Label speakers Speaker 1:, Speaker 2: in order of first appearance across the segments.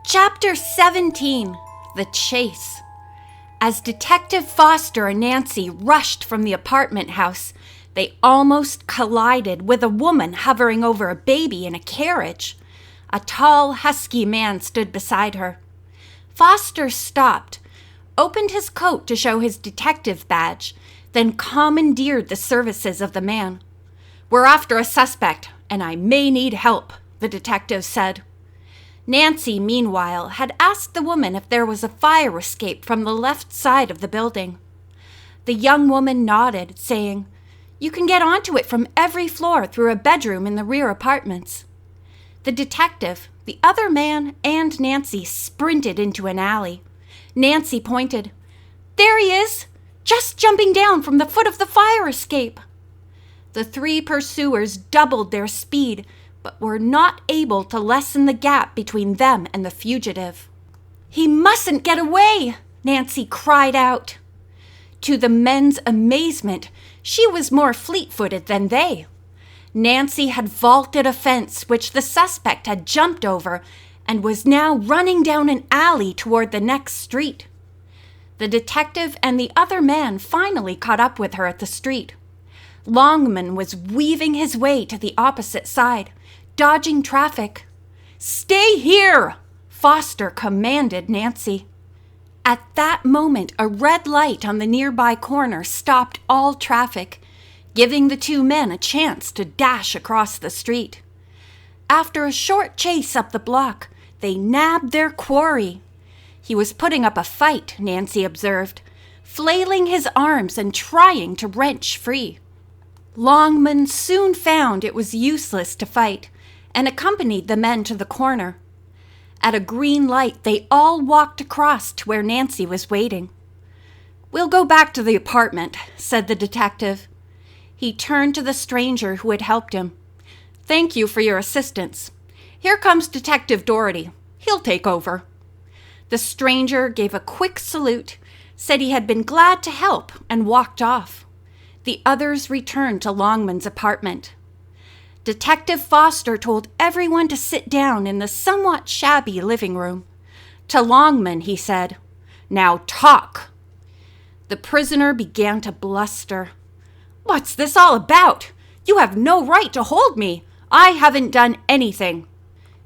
Speaker 1: Chapter 17, The Chase. As Detective Foster and Nancy rushed from the apartment house, they almost collided with a woman hovering over a baby in a carriage. A tall, husky man stood beside her. Foster stopped, opened his coat to show his detective badge, then commandeered the services of the man. "We're after a suspect, and I may need help," the detective said. Nancy, meanwhile, had asked the woman if there was a fire escape from the left side of the building. The young woman nodded, saying, "You can get onto it from every floor through a bedroom in the rear apartments." The detective, the other man, and Nancy sprinted into an alley. Nancy pointed. "There he is, just jumping down from the foot of the fire escape." The three pursuers doubled their speed, but were not able to lessen the gap between them and the fugitive. "He mustn't get away!" Nancy cried out. To the men's amazement, she was more fleet-footed than they. Nancy had vaulted a fence which the suspect had jumped over and was now running down an alley toward the next street. The detective and the other man finally caught up with her at the street. Longman was weaving his way to the opposite side, dodging traffic. "Stay here!" Foster commanded Nancy. At that moment, a red light on the nearby corner stopped all traffic, giving the two men a chance to dash across the street. After a short chase up the block, they nabbed their quarry. He was putting up a fight, Nancy observed, flailing his arms and trying to wrench free. Longman soon found it was useless to fight, and accompanied the men to the corner. At a green light, they all walked across to where Nancy was waiting. "We'll go back to the apartment," said the detective. He turned to the stranger who had helped him. "Thank you for your assistance. Here comes Detective Doherty. He'll take over." The stranger gave a quick salute, said he had been glad to help, and walked off. The others returned to Longman's apartment. Detective Foster told everyone to sit down in the somewhat shabby living room. To Longman, he said, "Now talk." The prisoner began to bluster. "What's this all about? You have no right to hold me. I haven't done anything."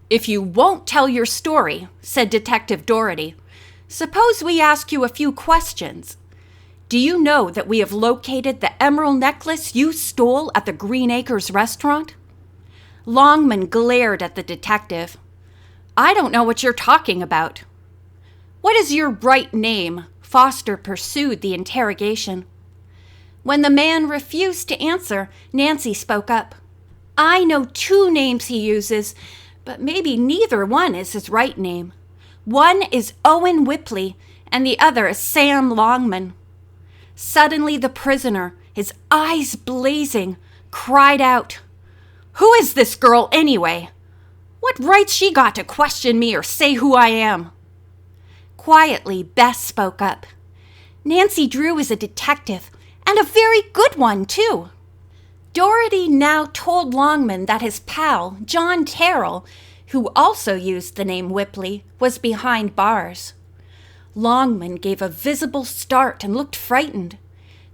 Speaker 1: "If you won't tell your story," said Detective Doherty, "suppose we ask you a few questions. Do you know that we have located the emerald necklace you stole at the Green Acres restaurant?" Longman glared at the detective. "I don't know what you're talking about." "What is your right name?" Foster pursued the interrogation. When the man refused to answer, Nancy spoke up. "I know two names he uses, but maybe neither one is his right name. One is Owen Whipley, and the other is Sam Longman." Suddenly the prisoner, his eyes blazing, cried out, "Who is this girl anyway? What rights she got to question me or say who I am?" Quietly, Bess spoke up. "Nancy Drew is a detective, and a very good one, too." Doherty now told Longman that his pal, John Terrell, who also used the name Whipley, was behind bars. Longman gave a visible start and looked frightened.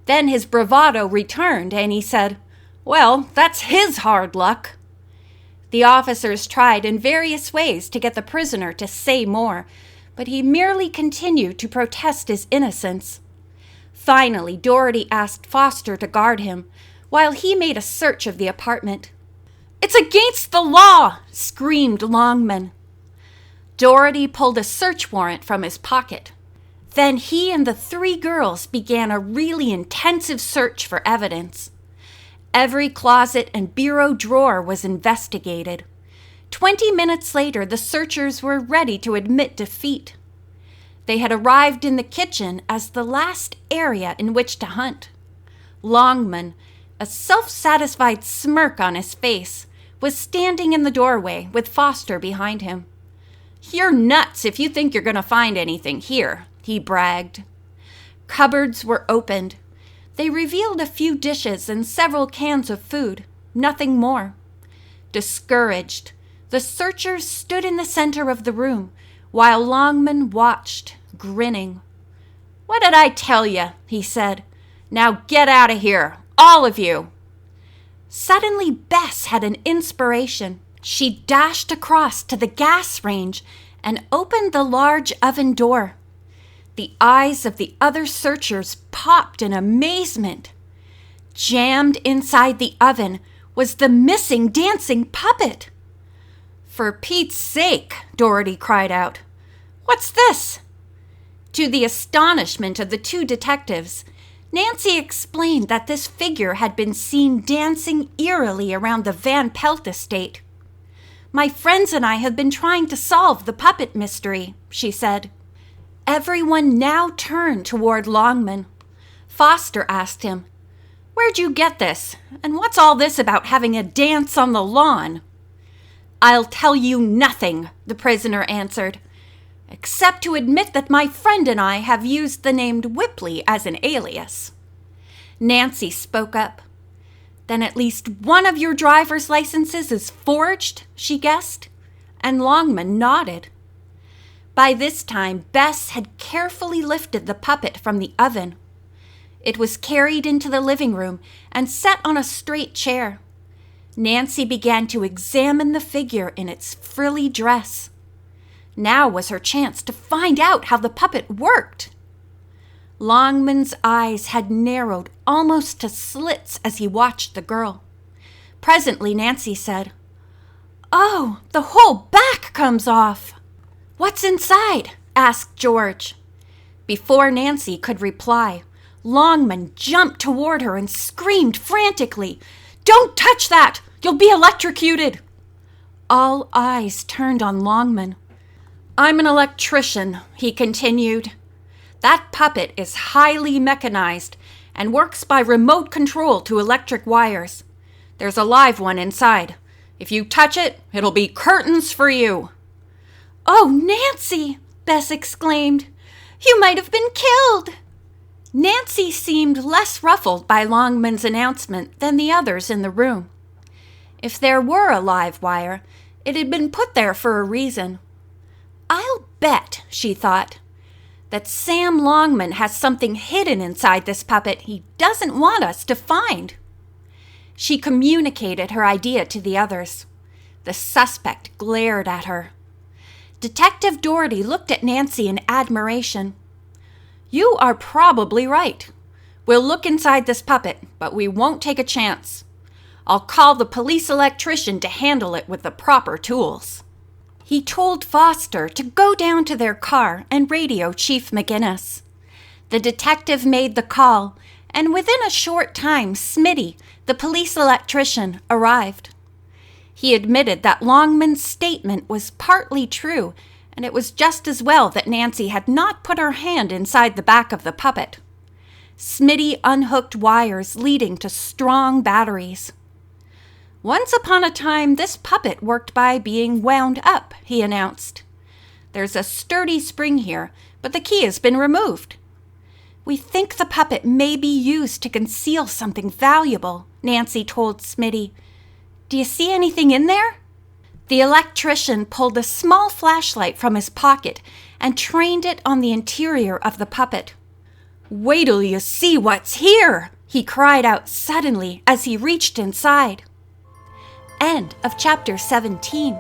Speaker 1: Then his bravado returned, and he said, "Well, that's his hard luck." The officers tried in various ways to get the prisoner to say more, but he merely continued to protest his innocence. Finally, Doherty asked Foster to guard him, while he made a search of the apartment. "It's against the law!" screamed Longman. Doherty pulled a search warrant from his pocket. Then he and the three girls began a really intensive search for evidence. Every closet and bureau drawer was investigated. 20 minutes later, the searchers were ready to admit defeat. They had arrived in the kitchen as the last area in which to hunt. Longman, a self-satisfied smirk on his face, was standing in the doorway with Foster behind him. "You're nuts if you think you're going to find anything here," he bragged. Cupboards were opened. They revealed a few dishes and several cans of food, nothing more. Discouraged, the searchers stood in the center of the room, while Longman watched, grinning. "What did I tell you?" he said. "Now get out of here, all of you." Suddenly, Bess had an inspiration. She dashed across to the gas range and opened the large oven door. The eyes of the other searchers popped in amazement. Jammed inside the oven was the missing dancing puppet. "For Pete's sake," Dorothy cried out. "What's this?" To the astonishment of the two detectives, Nancy explained that this figure had been seen dancing eerily around the Van Pelt estate. "My friends and I have been trying to solve the puppet mystery," she said. Everyone now turned toward Longman. Foster asked him, "Where'd you get this? And what's all this about having a dance on the lawn?" "I'll tell you nothing," the prisoner answered, "except to admit that my friend and I have used the name Whipley as an alias." Nancy spoke up. "Then at least one of your driver's licenses is forged," she guessed, and Longman nodded. By this time, Bess had carefully lifted the puppet from the oven. It was carried into the living room and set on a straight chair. Nancy began to examine the figure in its frilly dress. Now was her chance to find out how the puppet worked. Longman's eyes had narrowed almost to slits as he watched the girl. Presently, Nancy said, "Oh, the whole back comes off." "What's inside?" asked George. Before Nancy could reply, Longman jumped toward her and screamed frantically, "Don't touch that! You'll be electrocuted!" All eyes turned on Longman. "I'm an electrician," he continued. "That puppet is highly mechanized and works by remote control to electric wires. There's a live one inside. If you touch it, it'll be curtains for you." "Oh, Nancy!" Bess exclaimed. "You might have been killed." Nancy seemed less ruffled by Longman's announcement than the others in the room. If there were a live wire, it had been put there for a reason. "I'll bet," she thought, "that Sam Longman has something hidden inside this puppet he doesn't want us to find." She communicated her idea to the others. The suspect glared at her. Detective Doherty looked at Nancy in admiration. "You are probably right. We'll look inside this puppet, but we won't take a chance. I'll call the police electrician to handle it with the proper tools." He told Foster to go down to their car and radio Chief McGinnis. The detective made the call, and within a short time, Smitty, the police electrician, arrived. He admitted that Longman's statement was partly true, and it was just as well that Nancy had not put her hand inside the back of the puppet. Smitty unhooked wires leading to strong batteries. "Once upon a time, this puppet worked by being wound up," he announced. "There's a sturdy spring here, but the key has been removed." "We think the puppet may be used to conceal something valuable," Nancy told Smitty. "Do you see anything in there?" The electrician pulled a small flashlight from his pocket and trained it on the interior of the puppet. "Wait till you see what's here!" he cried out suddenly as he reached inside. End of chapter 17.